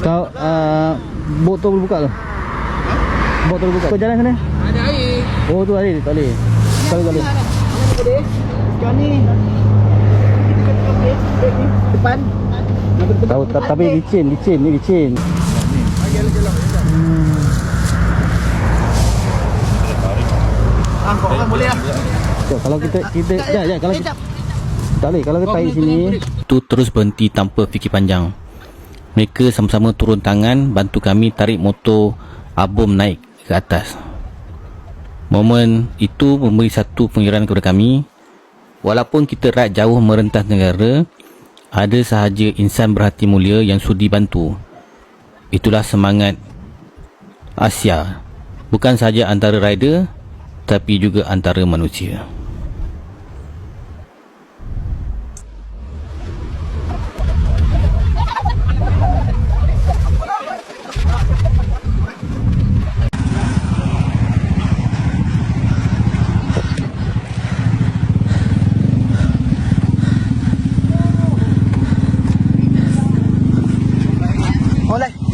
Kau botol boleh buka tu? Botol boleh buka. Kau jalan sana? Ada air. Oh tu air, tak boleh. Kali-kali. Sekarang ni depan. Tahu tapi licin ni licin. Kau kan boleh lah. Kalau kita kalau kita, tak boleh kalau kita tarik sini tu terus berhenti tanpa fikir panjang. Mereka sama-sama turun tangan bantu kami tarik motor Abom naik ke atas. Momen itu memberi satu pengiran kepada kami. Walaupun kita rak jauh merentas negara, ada sahaja insan berhati mulia yang sudi bantu. Itulah semangat Asia, bukan sahaja antara rider tapi juga antara manusia. Oleh.